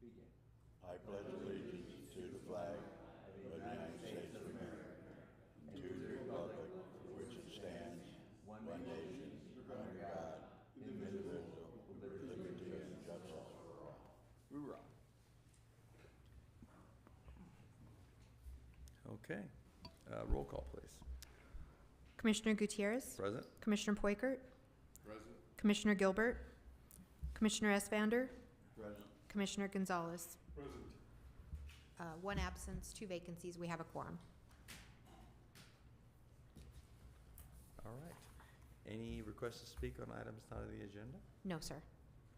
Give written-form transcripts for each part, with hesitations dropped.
Begin. I pledge allegiance to the flag of the United States of America and to the republic for which it stands, one nation, under God, indivisible, with liberty and justice for all. Hoorah. Okay. Roll call, please. Commissioner Gutierrez. Present. Commissioner Poikert. Present. Commissioner Gilbert. Commissioner Esvander. Present. Commissioner Gonzalez. Present. One absence, 2 vacancies. We have a quorum. All right. Any requests to speak on items not on the agenda? No, sir.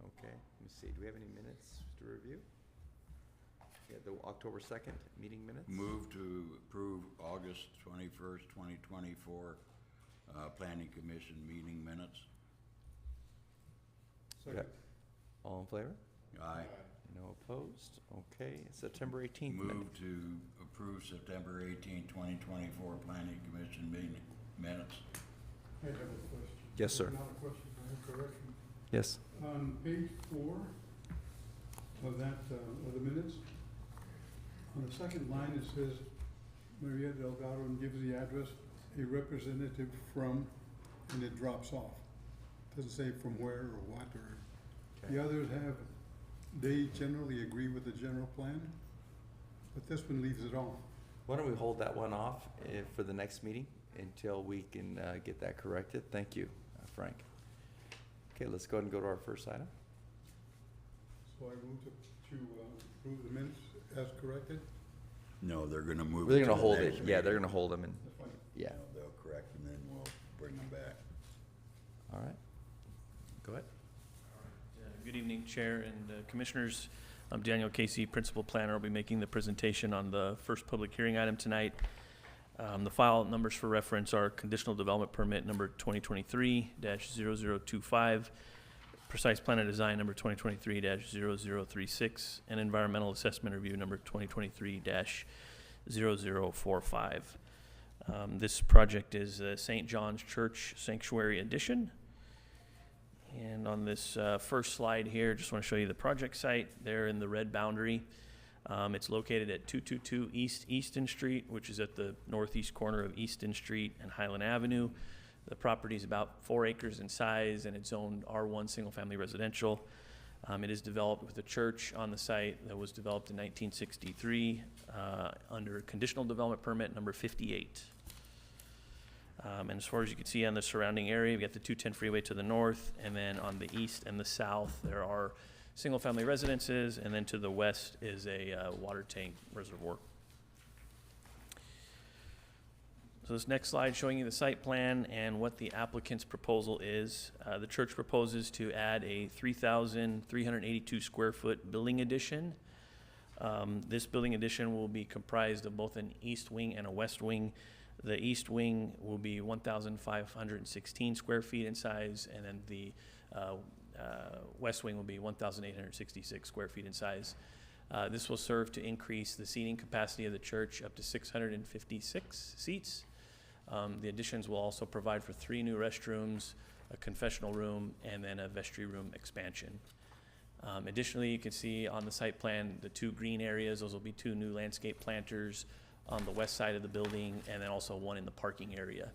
Okay, let me see. Do we have any minutes to review? Yeah, the October 2nd meeting minutes? Move to approve August 21st, 2024 Planning Commission meeting minutes. Okay. All in favor? Aye. No opposed? Okay, September 18th. Move to approve September 18th, 2024 Planning Commission meeting minutes. I have a question. Yes, sir. Not a question, I have a correction. Yes. On page 4 of that, of the minutes, on the second line, it says Maria Delgado and gives the address, a representative from, and it drops off. Doesn't say from where or what, or, the others have, they generally agree with the general plan, but this one leaves it off. Why don't we hold that one off for the next meeting until we can get that corrected? Thank you, Frank. Okay, let's go ahead and go to our first item. So I move to approve the minutes as corrected. No, they're gonna move. They're to gonna the hold next it. Yeah, they're meeting. gonna hold them and, That's fine. yeah. They'll correct and then we'll bring them back. All right. Go ahead. Good evening, Chair and Commissioners. I'm Daniel Casey, Principal Planner. I'll be making the presentation on the first public hearing item tonight. The file numbers for reference are Conditional Development Permit number 2023-0025, Precise Plan and Design number 2023-0036, and Environmental Assessment Review number 2023-0045. This project is St. John's Church Sanctuary Addition. And on this first slide here, just want to show you the project site there in the red boundary. It's located at 222 East Easton Street, which is at the northeast corner of Easton Street and Highland Avenue. The property is about 4 acres in size, and it's zoned R1 single-family residential. It is developed with a church on the site that was developed in 1963 under conditional development permit number 58. And as far as you can see on the surrounding area, we got the 210 freeway to the north, and then on the east and the south, there are single-family residences, and then to the west is a water tank reservoir. So this next slide showing you the site plan and what the applicant's proposal is. The church proposes to add a 3,382 square foot building addition. This building addition will be comprised of both an east wing and a west wing. The east wing will be 1,516 square feet in size, and then the west wing will be 1,866 square feet in size. This will serve to increase the seating capacity of the church up to 656 seats. The additions will also provide for 3 new restrooms, a confessional room, and then a vestry room expansion. Additionally, you can see on the site plan the 2 green areas. Those will be 2 new landscape planters on the west side of the building, and then also 1 in the parking area.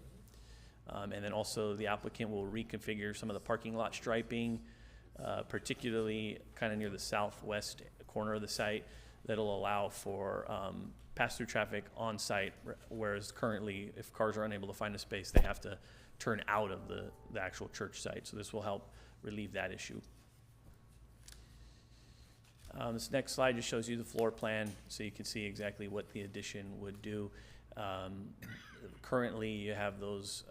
And then also the applicant will reconfigure some of the parking lot striping, particularly kind of near the southwest corner of the site, that'll allow for pass-through traffic on site, whereas currently, if cars are unable to find a space, they have to turn out of the actual church site. So this will help relieve that issue. This next slide just shows you the floor plan, so you can see exactly what the addition would do. Currently, you have those,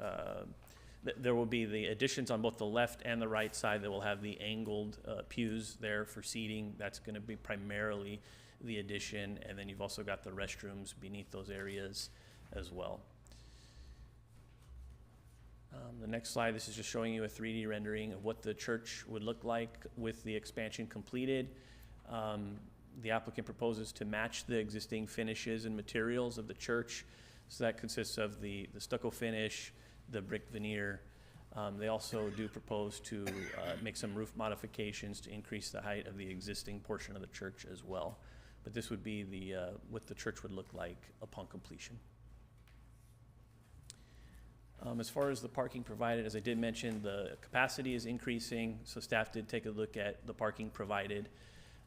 there will be the additions on both the left and the right side that will have the angled pews there for seating. That's going to be primarily the addition, and then you've also got the restrooms beneath those areas as well. The next slide, this is just showing you a 3D rendering of what the church would look like with the expansion completed. The applicant proposes to match the existing finishes and materials of the church. So that consists of the stucco finish, the brick veneer, They also do propose to make some roof modifications to increase the height of the existing portion of the church as well. But this would be what the church would look like upon completion. As far as the parking provided, as I did mention, the capacity is increasing, so staff did take a look at the parking provided.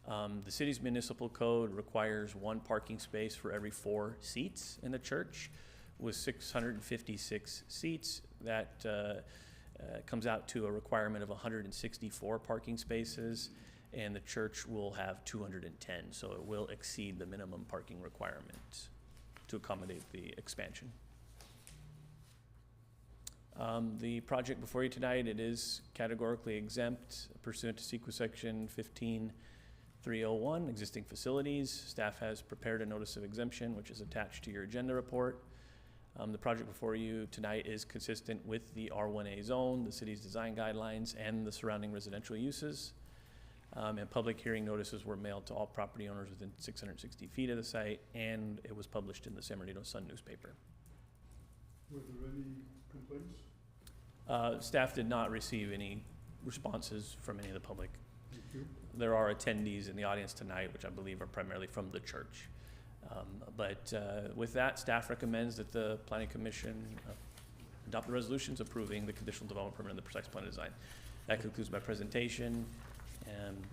The city's municipal code requires 1 parking space for every 4 seats in the church. With 656 seats, that comes out to a requirement of 164 parking spaces, and the church will have 210, so it will exceed the minimum parking requirement to accommodate the expansion. The project before you tonight, it is categorically exempt pursuant to CEQA section 15301, existing facilities. Staff has prepared a notice of exemption, which is attached to your agenda report. The project before you tonight is consistent with the R1A zone, the city's design guidelines, and the surrounding residential uses. And public hearing notices were mailed to all property owners within 660 feet of the site, and it was published in the San Bernardino Sun newspaper. Were there any complaints? Staff did not receive any responses from any of the public. Thank you. There are attendees in the audience tonight, which I believe are primarily from the church. But with that, staff recommends that the Planning Commission adopt the resolutions approving the conditional development permit and the precise plan design. That concludes my presentation.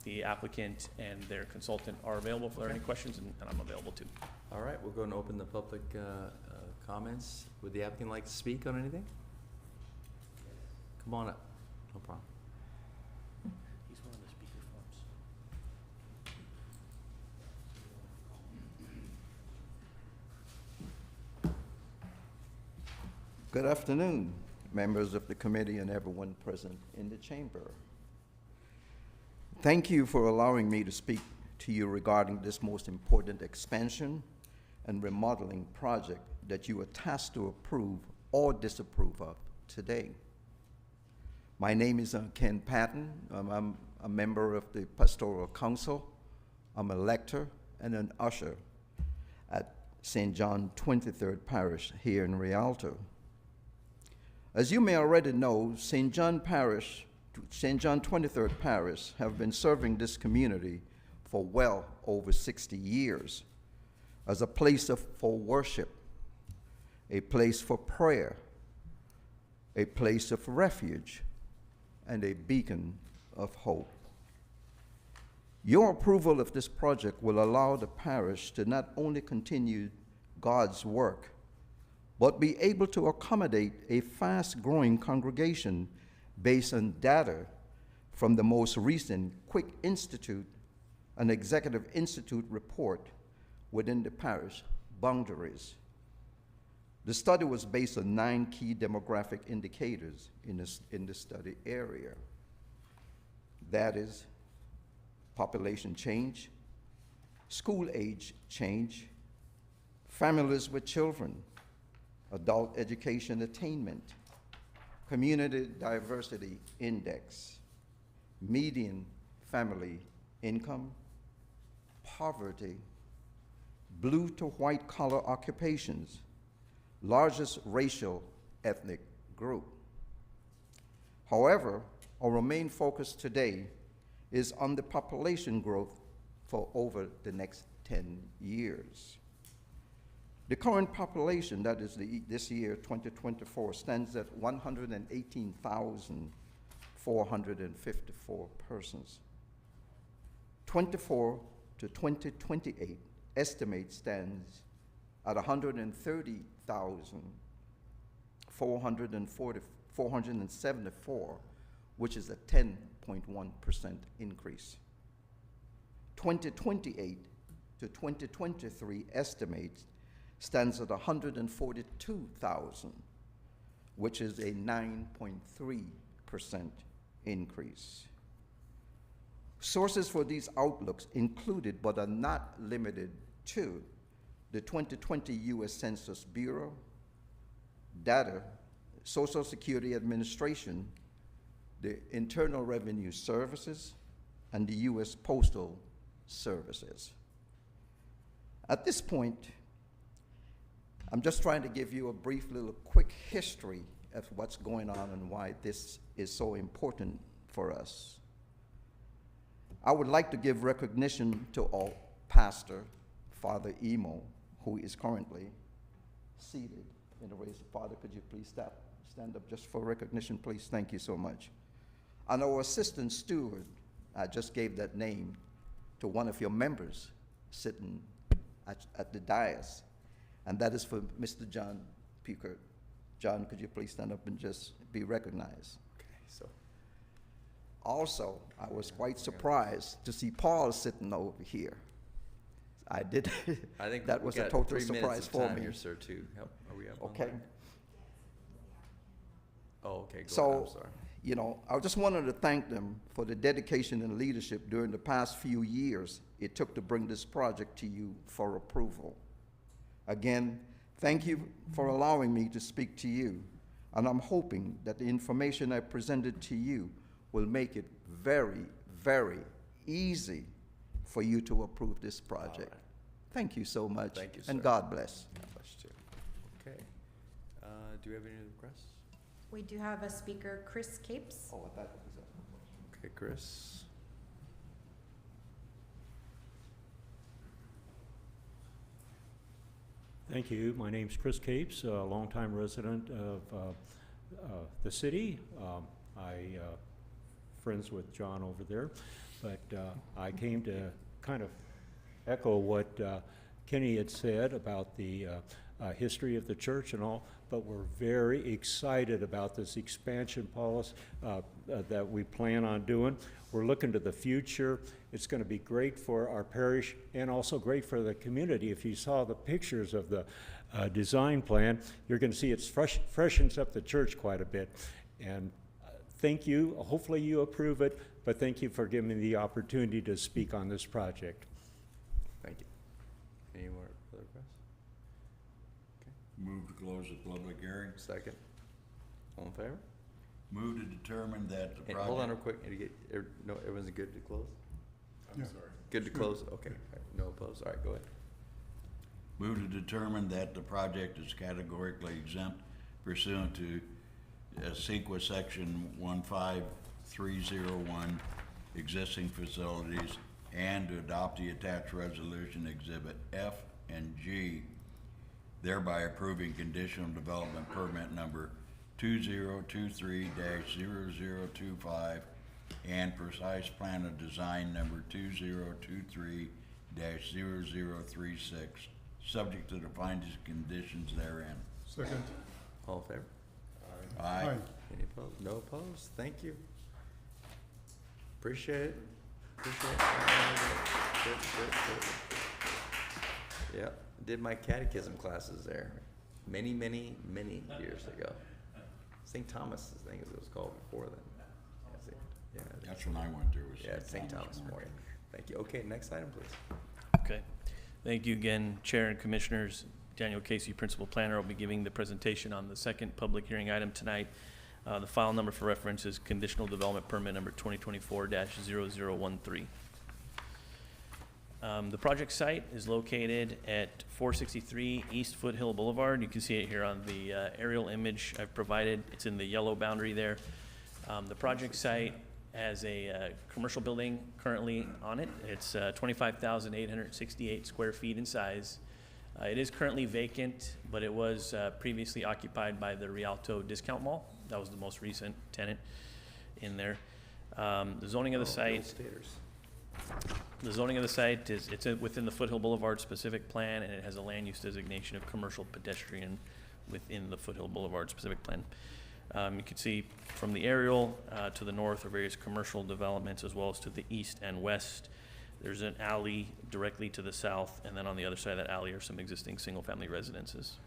The applicant and their consultant are available if there are any questions, and I'm available too. All right, we're going to open the public comments. Would the applicant like to speak on anything? Come on up, no problem. He's one of the speaker forms. Good afternoon, members of the committee and everyone present in the chamber. Thank you for allowing me to speak to you regarding this most important expansion and remodeling project that you are tasked to approve or disapprove of today. My name is Ken Patton. I'm a member of the Pastoral Council. I'm a lector and an usher at St. John 23rd Parish here in Rialto. As you may already know, St. John 23rd Parish have been serving this community for well over 60 years as a place for worship, a place for prayer, a place of refuge, and a beacon of hope. Your approval of this project will allow the parish to not only continue God's work, but be able to accommodate a fast-growing congregation based on data from the most recent Quick Institute and Executive Institute report within the parish boundaries. The study was based on 9 key demographic indicators in the study area. That is population change, school age change, families with children, adult education attainment, community diversity index, median family income, poverty, blue to white collar occupations, largest racial ethnic group. However, our main focus today is on the population growth for over the next 10 years. The current population, that is this year, 2024, stands at 118,454 persons. 24 to 2028 estimate stands at 130,474, which is a 10.1% increase. 2028 to 2023 estimates stands at 142,000, which is a 9.3% increase. Sources for these outlooks included but are not limited to the 2020 U.S. Census Bureau, data, Social Security Administration, the Internal Revenue Services, and the U.S. Postal Services. At this point, I'm just trying to give you a brief little quick history of what's going on and why this is so important for us. I would like to give recognition to our pastor, Father Emo, who is currently seated in the race. Father, could you please stand up just for recognition, please? Thank you so much. And our assistant steward, I just gave that name to one of your members sitting at the dais, and that is for Mr. John Puckert. John, could you please stand up and just be recognized? Okay, so, Also, I was quite surprised to see Paul sitting over here. I did, I think that we was a got total 3 minutes surprise of for time me. here, sir, too. Are we up on Okay. that? Oh, okay, go So, ahead, I'm sorry. you know, I just wanted to thank them for the dedication and leadership during the past few years it took to bring this project to you for approval. Again, thank you for allowing me to speak to you, and I'm hoping that the information I presented to you will make it very, very easy for you to approve this project. right. Thank you so much. Thank you, And sir. God bless. God bless you, too. Okay. Do we have any other requests? We do have a speaker, Chris Capes. Oh, that was Okay, Chris. Thank you. My name's Chris Capes, a longtime resident of the city. I friends with John over there, but I came to kind of echo what Kenny had said about the history of the church and all, but we're very excited about this expansion policy that we plan on doing. We're looking to the future. It's going to be great for our parish and also great for the community. If you saw the pictures of the design plan, you're going to see it's freshens up the church quite a bit. And thank you. Hopefully you approve it, but thank you for giving me the opportunity to speak on this project. Thank you. Any more other requests? Move to close the public hearing. Second. All in favor? Move to determine that the Hey, project. hold on real quick. No, everyone's good to close? Yeah. Good to close? Okay. All right, no opposed. All right, go ahead. Move to determine that the project is categorically exempt pursuant to CEQA section 15301, existing facilities, and to adopt the attached resolution exhibit F and G, thereby approving conditional development permit number 2023-0025 and precise plan of design number 2023-0036, subject to the findings and conditions therein. Second. All in favor? Aye. Any opposed? No opposed? Thank you. Appreciate it. Appreciate it. Good, good, good. Yep, did my catechism classes there many, many, many years ago. St. Thomas, I think it was called before then. Yeah, That's when I went there. Was yeah, St. Thomas Memorial. Thank you. Okay, next item, please. Okay. Thank you again, Chair and Commissioners. Daniel Casey, Principal Planner, will be giving the presentation on the second public hearing item tonight. The file number for reference is Conditional Development Permit number 2024-0013. The project site is located at 463 East Foothill Boulevard. You can see it here on the aerial image I've provided. It's in the yellow boundary there. The project site has a commercial building currently on it. It's 25,868 square feet in size. It is currently vacant, but it was previously occupied by the Rialto Discount Mall. That was the most recent tenant in there. The zoning of the site. The zoning of the site is, within the Foothill Boulevard specific plan, and it has a land use designation of commercial pedestrian within the Foothill Boulevard specific plan. You can see from the aerial to the north are various commercial developments, as well as to the east and west. There's an alley directly to the south, and then on the other side of that alley are some existing single-family residences.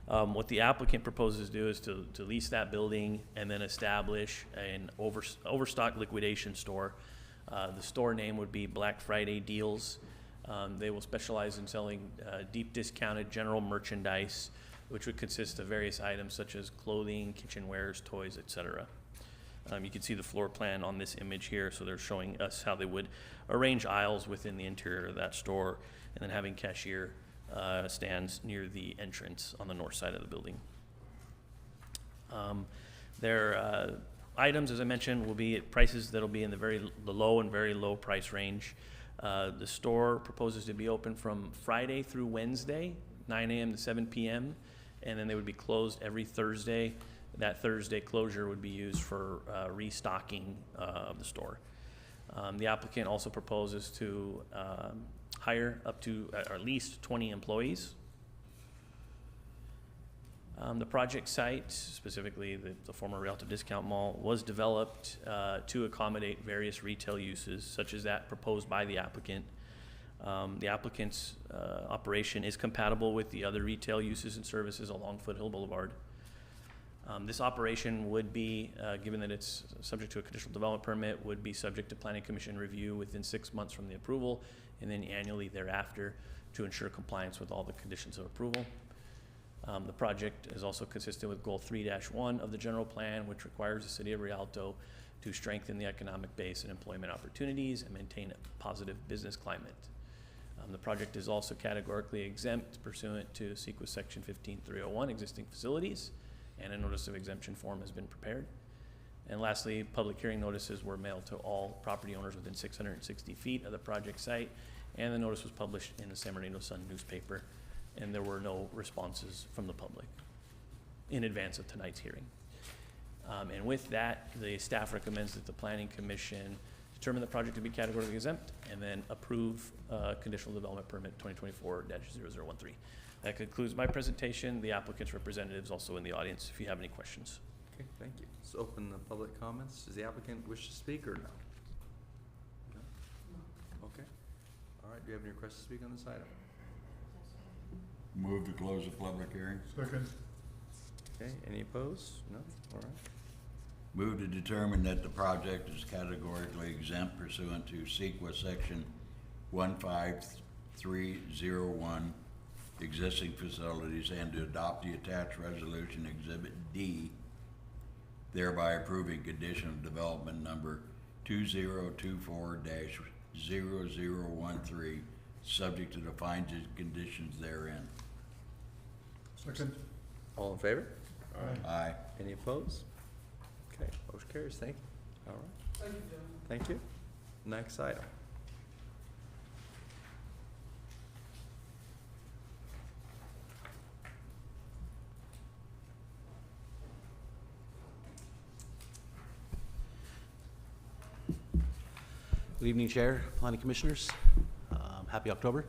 What the applicant proposes to do is to lease that building and then establish an overstock liquidation store. The store name would be Black Friday Deals. They will specialize in selling deep discounted general merchandise, which would consist of various items such as clothing, kitchenwares, toys, etc. You can see the floor plan on this image here, so they're showing us how they would arrange aisles within the interior of that store, and then having cashier stands near the entrance on the north side of the building. Their items, as I mentioned, will be at prices that'll be in the low and very low price range. The store proposes to be open from Friday through Wednesday, 9 a.m. to 7 p.m., and then they would be closed every Thursday. That Thursday closure would be used for restocking of the store. The applicant also proposes to hire up to at least 20 employees. The project site, specifically the former Rialto Discount Mall, was developed to accommodate various retail uses, such as that proposed by the applicant. The applicant's operation is compatible with the other retail uses and services along Foothill Boulevard. This operation would be, given that it's subject to a conditional development permit, would be subject to Planning Commission review within 6 months from the approval, and then annually thereafter to ensure compliance with all the conditions of approval. The project is also consistent with Goal 3-1 of the general plan, which requires the City of Rialto to strengthen the economic base and employment opportunities and maintain a positive business climate. The project is also categorically exempt pursuant to CEQA Section 15301, existing facilities, and a notice of exemption form has been prepared. And lastly, public hearing notices were mailed to all property owners within 660 feet of the project site, and the notice was published in the San Bernardino Sun newspaper, and there were no responses from the public in advance of tonight's hearing. And with that, the staff recommends that the Planning Commission determine the project to be categorically exempt and then approve conditional development permit 2024-0013. That concludes my presentation. The applicant's representative is also in the audience if you have any questions. Okay, thank you. Let's open the public comments. Does the applicant wish to speak or no? No? Okay. All right, do you have any requests to speak on this item? Move to close the public hearing. Second. Okay, any opposed? No? All right. Move to determine that the project is categorically exempt pursuant to CEQA Section 15301, existing facilities, and to adopt the attached resolution Exhibit D, thereby approving condition of development number 2024-0013, subject to the findings and conditions therein. Second. All in favor? Aye. Aye. Any opposed? Okay, motion carries. Thank you. All right. Thank you, gentlemen. Thank you. Next item. Good evening, Chair, Planning Commissioners. Happy October.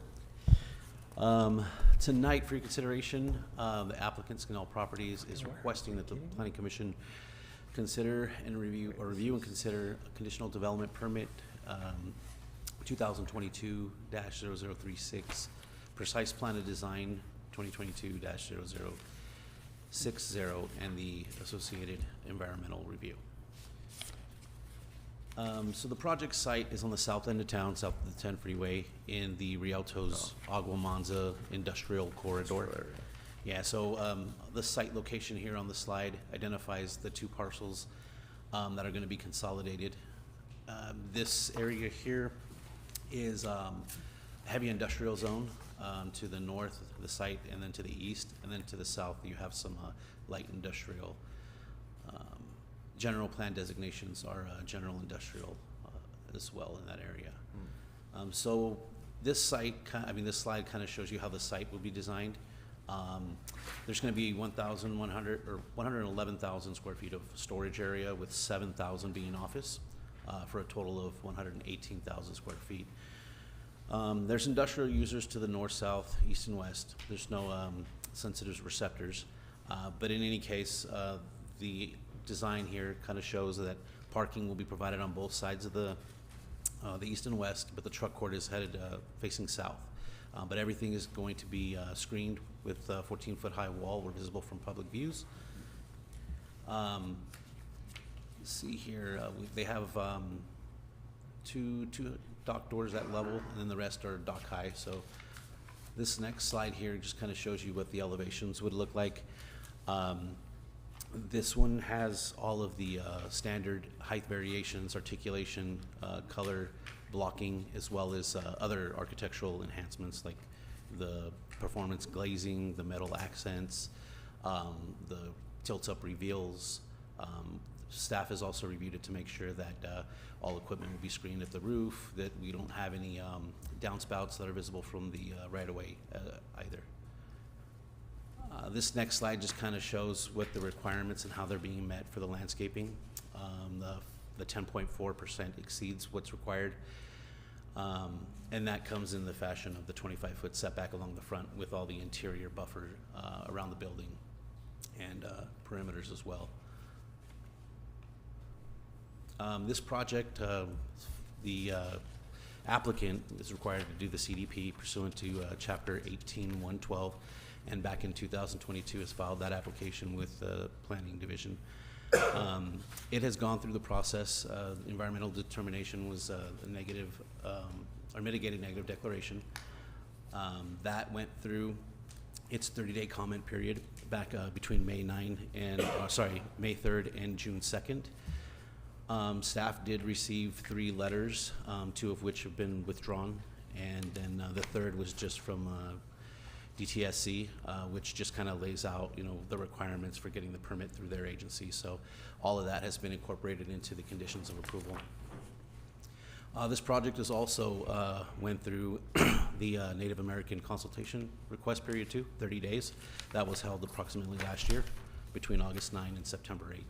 Tonight, for your consideration, the applicant, Scanell Properties, is requesting that the Planning Commission consider and review and consider a conditional development permit 2022-0036, precise plan of design 2022-0060, and the associated environmental review. So the project site is on the south end of town, south of the 10 freeway, in the Rialto's Agua Manza industrial corridor. Yeah, so the site location here on the slide identifies the two parcels that are going to be consolidated. This area here is heavy industrial zone to the north of the site, and then to the east, and then to the south you have some light industrial. General plan designations are general industrial as well in that area. So this site, this slide kind of shows you how the site will be designed. There's going to be 111,000 square feet of storage area, with 7,000 being office, for a total of 118,000 square feet. There's industrial users to the north, south, east, and west. There's no sensitive receptors, but in any case, the design here kind of shows that parking will be provided on both sides of the east and west, but the truck court is headed facing south. But everything is going to be screened with a 14-foot high wall. We're visible from public views. Let's see here, they have two dock doors at level, and then the rest are dock high. So this next slide here just kind of shows you what the elevations would look like. This one has all of the standard height variations, articulation, color blocking, as well as other architectural enhancements like the performance glazing, the metal accents, the tilt-up reveals. Staff has also reviewed it to make sure that all equipment will be screened at the roof, that we don't have any downspouts that are visible from the right-of-way either. This next slide just kind of shows what the requirements and how they're being met for the landscaping. The 10.4% exceeds what's required. And that comes in the fashion of the 25-foot setback along the front with all the interior buffer around the building and perimeters as well. This project, the applicant is required to do the CDP pursuant to Chapter 18-112, and back in 2022 has filed that application with the Planning Division. It has gone through the process. Environmental determination was a negative or mitigated negative declaration. That went through its 30-day comment period back between May 3rd and June 2nd. Staff did receive 3 letters, 2 of which have been withdrawn, and then the third was just from DTSC, which just kind of lays out, the requirements for getting the permit through their agency. So all of that has been incorporated into the conditions of approval. This project is also went through the Native American consultation request period too, 30 days. That was held approximately last year between August 9 and September 8.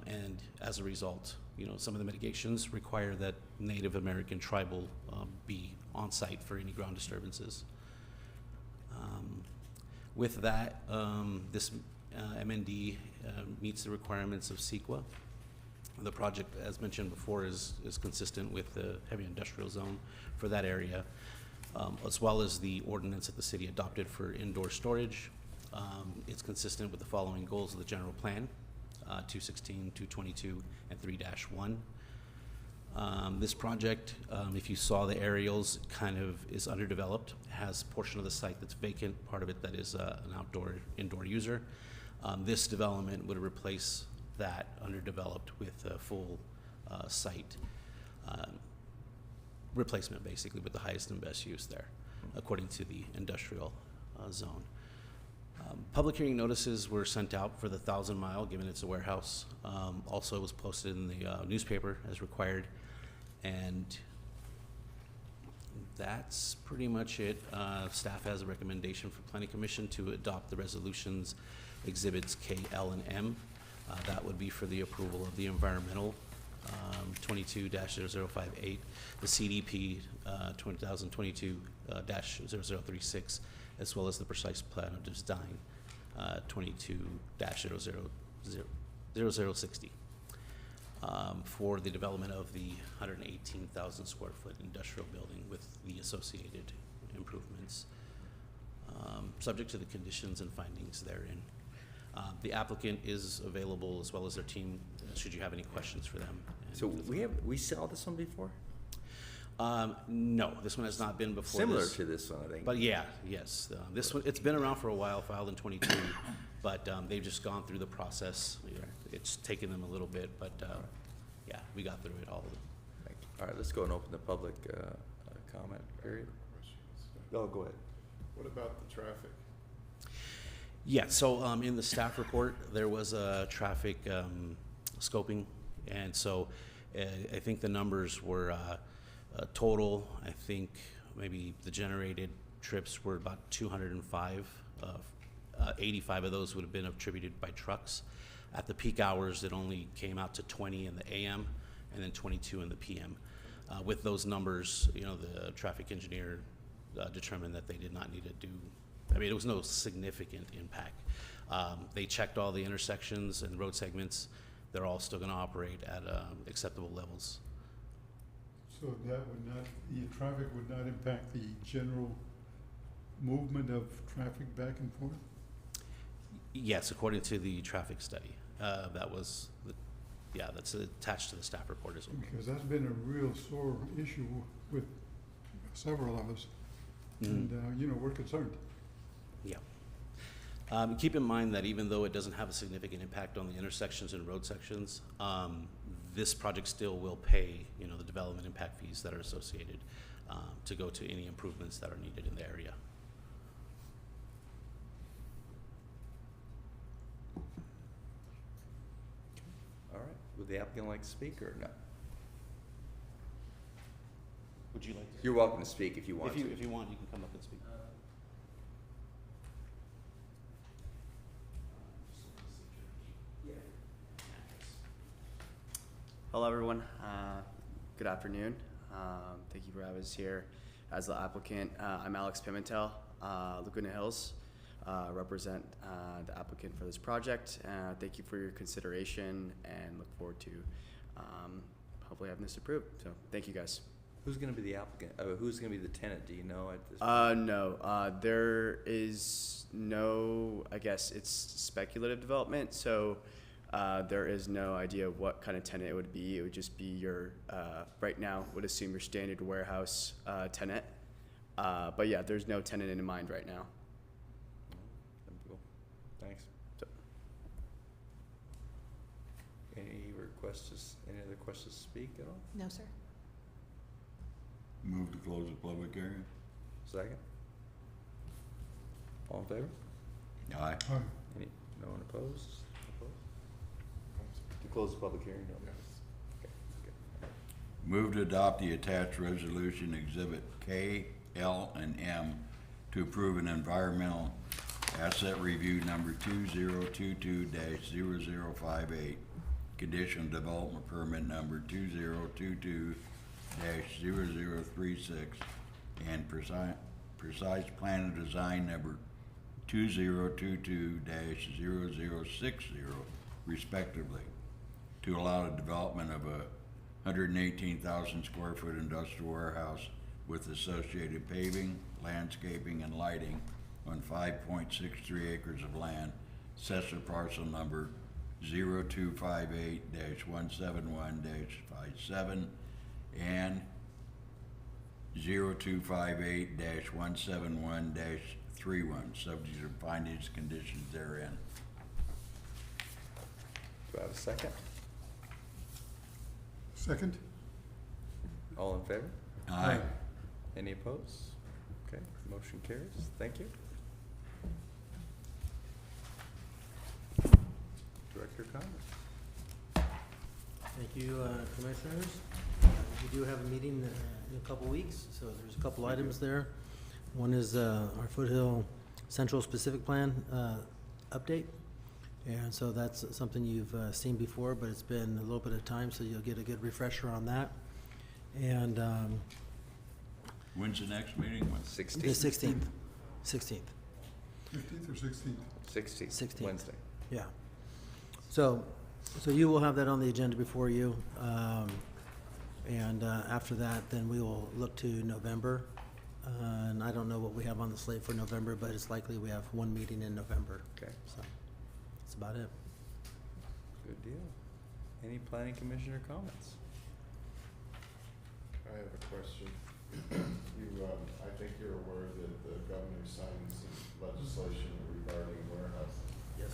And as a result, some of the mitigations require that Native American tribal be on site for any ground disturbances. With that, this MND meets the requirements of CEQA. The project, as mentioned before, is consistent with the heavy industrial zone for that area, as well as the ordinance that the city adopted for indoor storage. It's consistent with the following goals of the general plan, 216, 222, and 3-1. This project, if you saw the aerials, kind of is underdeveloped. It has a portion of the site that's vacant, part of it that is an indoor user. This development would replace that underdeveloped with a full site replacement, basically, with the highest and best use there, according to the industrial zone. Public hearing notices were sent out for the 1,000 Mile, given it's a warehouse. Also, it was posted in the newspaper as required, and that's pretty much it. Staff has a recommendation for Planning Commission to adopt the resolutions exhibits K, L, and M. That would be for the approval of the environmental 22-0058, the CDP 2022-0036, as well as the precise plan of design 22-0060 for the development of the 118,000 square foot industrial building with the associated improvements, subject to the conditions and findings therein. The applicant is available, as well as their team, should you have any questions for them. So we saw this one before? No, this one has not been before. Similar to this one, I think. But yes, this one, it's been around for a while, filed in 22, but they've just gone through the process. It's taken them a little bit, but yeah, we got through it all. All right, let's go and open the public comment period. Oh, go ahead. What about the traffic? Yeah, so in the staff report, there was a traffic scoping, and so I think the numbers were total. I think maybe the generated trips were about 205. 85 of those would have been attributed by trucks. At the peak hours, it only came out to 20 in the AM and then 22 in the PM. With those numbers, the traffic engineer determined that they did not need to do. I mean, it was no significant impact. They checked all the intersections and road segments. They're all still going to operate at acceptable levels. So that the traffic would not impact the general movement of traffic back and forth? Yes, according to the traffic study. That's attached to the staff report as well. Because that's been a real sore issue with several of us. Mm-hmm. And, we're concerned. Yeah. Keep in mind that even though it doesn't have a significant impact on the intersections and road sections, this project still will pay, the development impact fees that are associated to go to any improvements that are needed in the area. the applicant like to speak or no? Would you like to? You're welcome to speak if you want to. If you want, you can come up and speak. Hello, everyone. Good afternoon. Thank you for having us here as the applicant. I'm Alex Pimentel, Laguna Hills. Represent the applicant for this project. Thank you for your consideration and look forward to hopefully having this approved. So thank you, guys. Who's gonna be the applicant? Who's gonna be the tenant? Do you know at this? No, there is no, I guess it's speculative development. So there is no idea what kind of tenant it would be. It would just be your, right now, would assume your standard warehouse tenant. But yeah, there's no tenant in mind right now. Cool. Thanks. So, Any other questions to speak at all? No, sir. Move to close the public hearing. Second? All in favor? Aye. Aye. Any, no one opposed? To close the public hearing, no? Okay, good. Move to adopt the attached resolution exhibit K, L, and M to approve an environmental asset review number 2022-0058, conditional development permit number 2022-0036, and precise plan and design number 2022-0060, respectively, to allow the development of a 118,000 square foot industrial warehouse with associated paving, landscaping, and lighting on 5.63 acres of land, assessor parcel number 0258-171-57 and 0258-171-31, subject to findings, conditions therein. Do I have a second? Second? All in favor? Aye. Any opposed? Okay, motion carries. Thank you. Director comments? Thank you, Commissioners. We do have a meeting in a couple weeks, so there's a couple items there. One is our Foothill Central Specific Plan update. And so that's something you've seen before, but it's been a little bit of time, so you'll get a good refresher on that. And When's the next meeting? the 16th? 16th. 16th. 15th or 16th? 16th. 16th. Wednesday. Yeah. So you will have that on the agenda before you. And after that, then we will look to November. And I don't know what we have on the slate for November, but it's likely we have one meeting in November. Okay, So that's about it. good deal. Any planning commissioner comments? I have a question. I think you're aware that the governor signed some legislation regarding warehouses. Yes.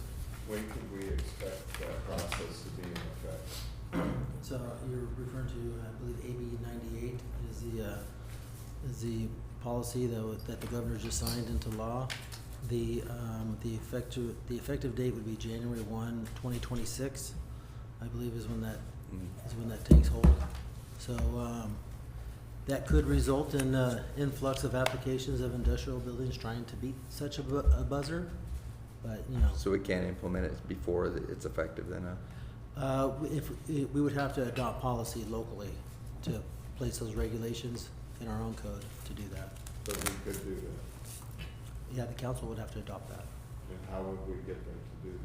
When could we expect that process to be in effect? So you're referring to, I believe, AB 98 is the policy that the governor just signed into law. The effective date would be January 1, 2026, I believe is when that takes hold. So that could result in influx of applications of industrial buildings trying to beat such a buzzer, but So we can't implement it before it's effective then, huh? if we would have to adopt policy locally to place those regulations in our own code to do that. But we could do that. Yeah, the council would have to adopt that. And how would we get them to do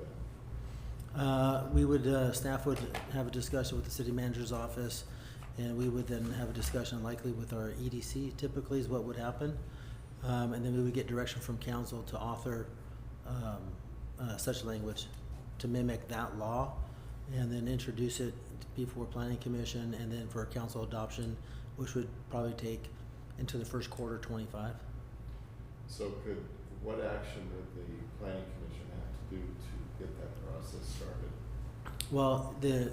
that? We would, staff would have a discussion with the city manager's office, and we would then have a discussion likely with our EDC, typically is what would happen. And then we would get direction from council to author such language to mimic that law, and then introduce it before planning commission, and then for council adoption, which would probably take into the first quarter 25. So what action would the planning commission have to do to get that process started? Well, the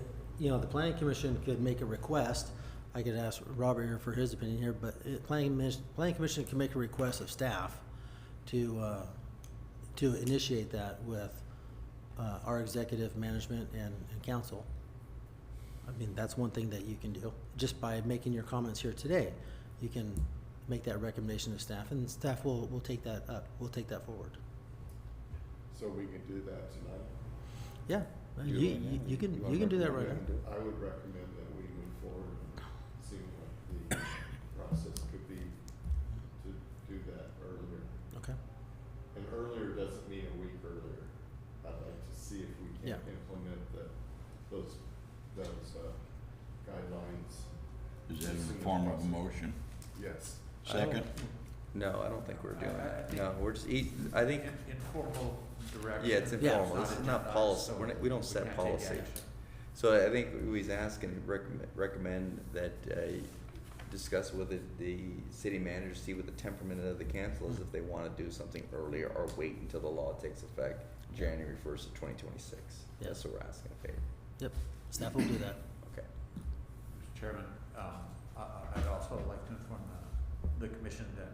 planning commission could make a request. I could ask Robert here for his opinion here, but planning commission can make a request of staff to initiate that with our executive management and council. I mean, that's one thing that you can do. Just by making your comments here today, you can make that recommendation to staff, and staff will take that up. We'll take that forward. So we can do that tonight? Yeah, you can do that right now. I would recommend that we move forward and see what the process could be to do that earlier. Okay. And earlier doesn't mean a week earlier. I'd like to see if we can Yeah. implement those guidelines. Is that in the form of a motion? Yes. Second? No, I don't think we're doing that. No, we're just I think, Informal direction. yeah, it's informal. This is not policy. We don't set policy. So I think we was asking, recommend that, discuss with the city manager, see what the temperament of the council is, if they wanna do something earlier or wait until the law takes effect January 1st of 2026. Yeah. That's what we're asking in favor. Yep, staff will do that. Okay. Mr. Chairman, I'd also like to inform the commission that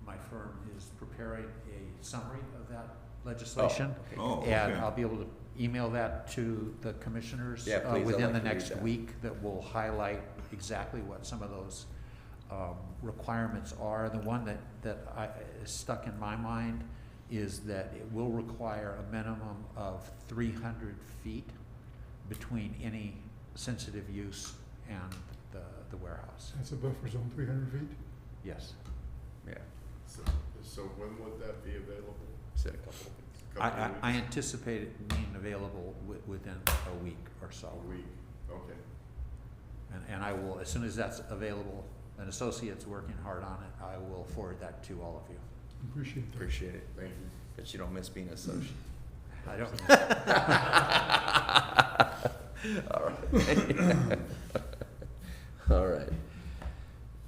my firm is preparing a summary of that legislation. okay. Oh, And okay. I'll be able to email that to the commissioners Yeah, please, I'd within like the to read next that. week, that will highlight exactly what some of those requirements are. The one that is stuck in my mind is that it will require a minimum of 300 feet between any sensitive use and the warehouse. That's a buffer zone, 300 feet. Yes. Yeah. So when would that be available? Said a couple of weeks. Couple of I weeks? anticipate it being available within a week or so. A week, okay. And I will, as soon as that's available, an associate's working hard on it, I will forward that to all of you. Appreciate that. Appreciate it. Thank you. But you don't miss being an associate. I don't, All right.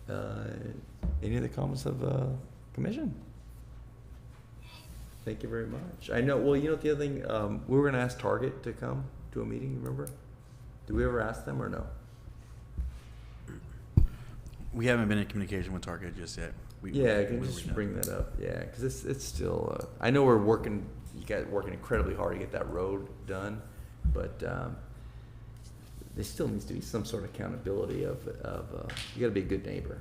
All right. Any other comments of commission? Thank you very much. I know, well, you know, the other thing, we were gonna ask Target to come to a meeting, remember? Did we ever ask them or no? We haven't been in communication with Target just yet. Yeah, can you just bring that up? Yeah, because it's still, I know we're working, you guys working incredibly hard to get that road done, but there still needs to be some sort of accountability of you gotta be a good neighbor.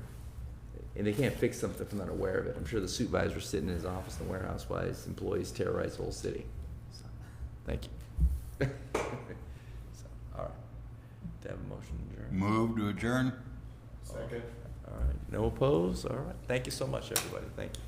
And they can't fix something if they're not aware of it. I'm sure the supervisor sitting in his office in the warehouse while his employees terrorize the whole city. So, thank you. So, all right. To have a motion to adjourn. Move to adjourn? Second? All right. No opposed? All right. Thank you so much, everybody. Thank you.